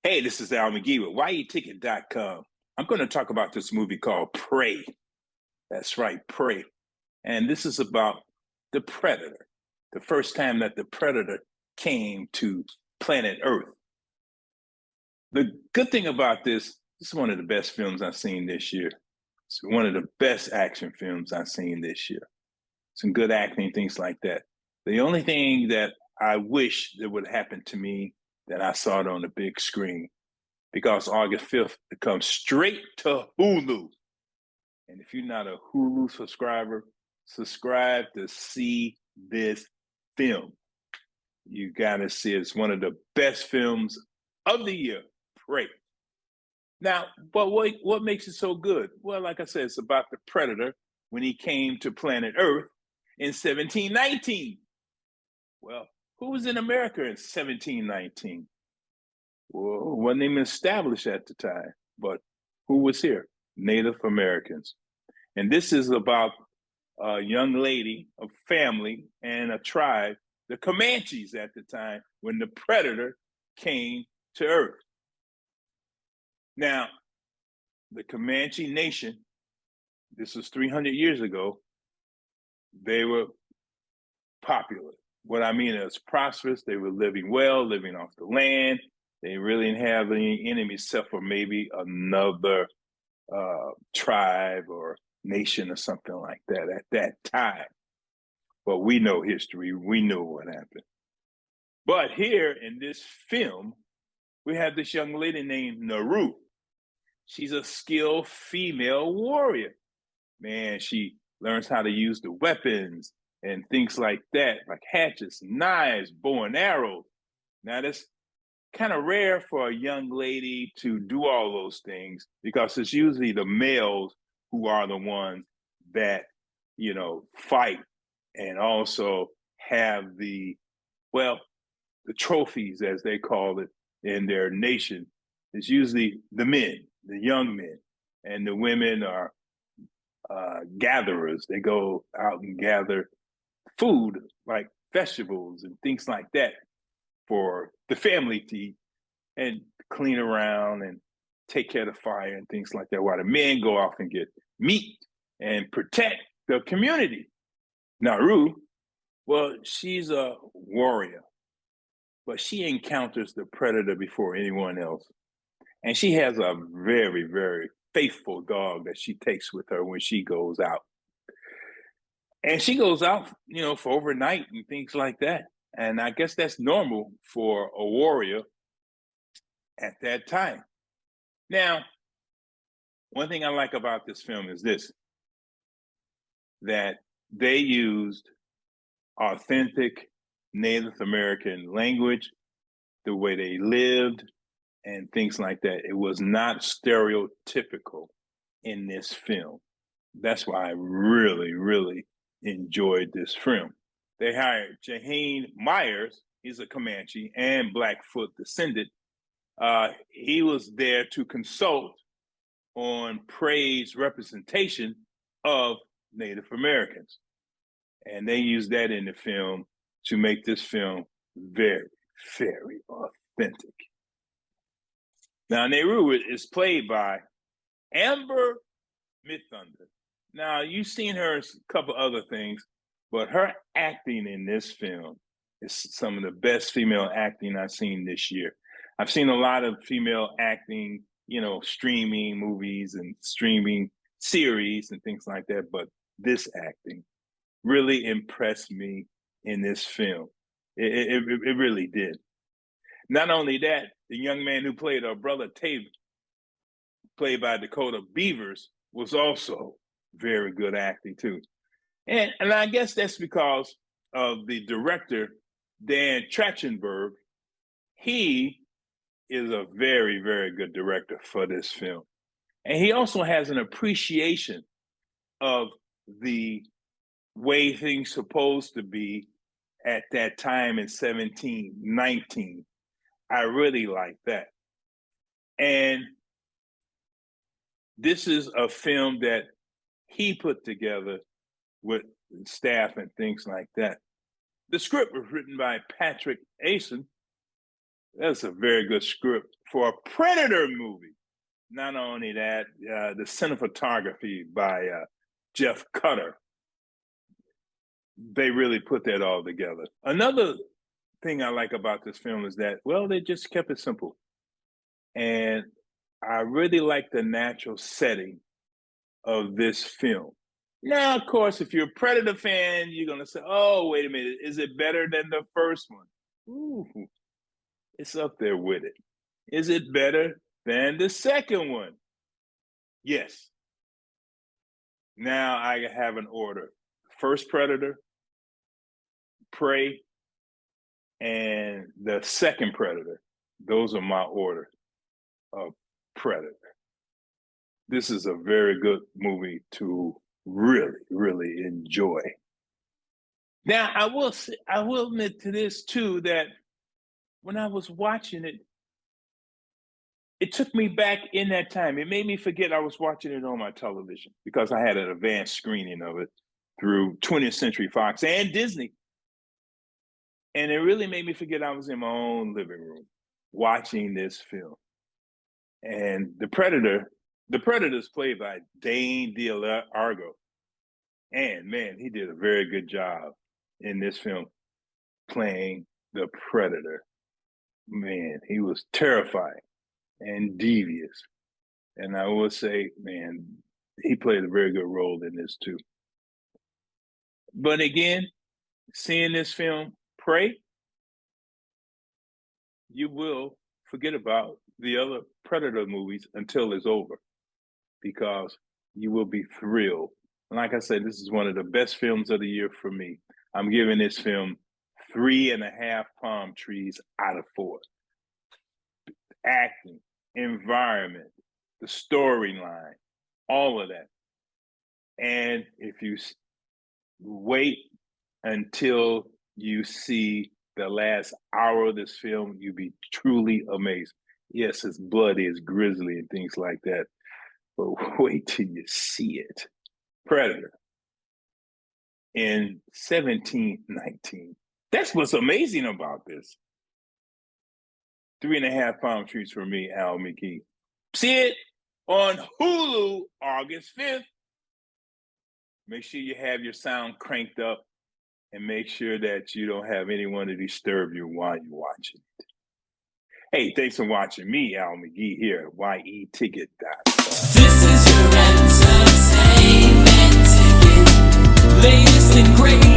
Hey, this is Al McGee with YETicket.com. I'm going to talk about this movie called Prey. That's right, Prey. And this is about the Predator, the first time that the Predator came to planet Earth. The good thing about this is one of the best films I've seen this year. It's one of the best action films I've seen this year. Some good acting, things like that. The only thing that I wish that would happen to me that I saw it on the big screen, because August 5th, it comes straight to Hulu. And if you're not a Hulu subscriber, subscribe to see this film. You got to see it. It's one of the best films of the year. Great. Now, but what makes it so good? Well, like I said, it's about the Predator when he came to planet Earth in 1719. Well, who was in America in 1719? Well, wasn't even established at the time, but who was here? Native Americans. And this is about a young lady, a family, and a tribe, the Comanches at the time, when the Predator came to Earth. Now, the Comanche Nation, this was 300 years ago, they were popular. What I mean is prosperous. They were living well, living off the land. They really didn't have any enemies except for maybe another tribe or nation or something like that at that time. But we know history. We know what happened. But here in this film, we have this young lady named Naru. She's a skilled female warrior. Man, she learns how to use the weapons and things like that, like hatchets, knives, bow and arrows. Now, that's kind of rare for a young lady to do all those things, because it's usually the males who are the ones that, fight and also have the trophies, as they call it in their nation. It's usually the men, the young men, and the women are gatherers. They go out and gather food like vegetables and things like that for the family to eat and clean around and take care of the fire and things like that, while the men go off and get meat and protect the community. Naru, well, she's a warrior, but she encounters the Predator before anyone else. And she has a very, very faithful dog that she takes with her when she goes out. And she goes out, for overnight and things like that. And I guess that's normal for a warrior at that time. Now, one thing I like about this film is this, that they used authentic Native American language, the way they lived, and things like that. It was not stereotypical in this film. That's why I really, really enjoyed this film. They hired Jahane Myers. He's a Comanche and Blackfoot descendant. He was there to consult on Prey's representation of Native Americans. And they used that in the film to make this film very, very authentic. Now, Naru is played by Amber Midthunder. Now, you've seen her in a couple other things, but her acting in this film is some of the best female acting I've seen this year. I've seen a lot of female acting, streaming movies and streaming series and things like that, but this acting really impressed me in this film. It really did. Not only that, the young man who played our brother Taylor, played by Dakota Beavers, was also very good acting too. And I guess that's because of the director, Dan Trachtenberg. He is a very, very good director for this film. And he also has an appreciation of the way things supposed to be at that time in 1719. I really like that. And this is a film that he put together with staff and things like that. The script was written by Patrick Asen. That's a very good script. for a Predator movie. Not only that, the cinematography by Jeff Cutter, they really put that all together. Another thing I like about this film is that, well, they just kept it simple. And I really like the natural setting of this film. Now, of course, if you're a Predator fan, you're going to say, oh, wait a minute, is it better than the first one? Ooh, it's up there with it. Is it better than the second one? Yes. Now I have an order. First Predator, Prey, and the second Predator. Those are my order of Predator. This is a very good movie to really, really enjoy. Now, I will admit to this too, that when I was watching it, it took me back in that time. It made me forget I was watching it on my television because I had an advanced screening of it through 20th Century Fox and Disney. And it really made me forget I was in my own living room watching this film. And the Predator's played by Dane DeLargo. And man, he did a very good job in this film playing the Predator. Man, he was terrifying and devious. And I will say, man, he played a very good role in this too. But again, seeing this film, Prey, you will forget about the other Predator movies until it's over, because you will be thrilled. And like I said, this is one of the best films of the year for me. I'm giving this film 3.5 palm trees out of 4. Acting, environment, the storyline, all of that. And if you wait until you see the last hour of this film, you'll be truly amazed. Yes, it's bloody, it's grisly and things like that, but wait till you see it. Predator in 1719. That's what's amazing about this. 3.5 palm trees for me, Al McGee. See it on Hulu August 5th. Make sure you have your sound cranked up and make sure that you don't have anyone to disturb you while you're watching it. Hey, thanks for watching me, Al McGee, here at YETicket.com. This is your entertainment ticket. Latest and greatest.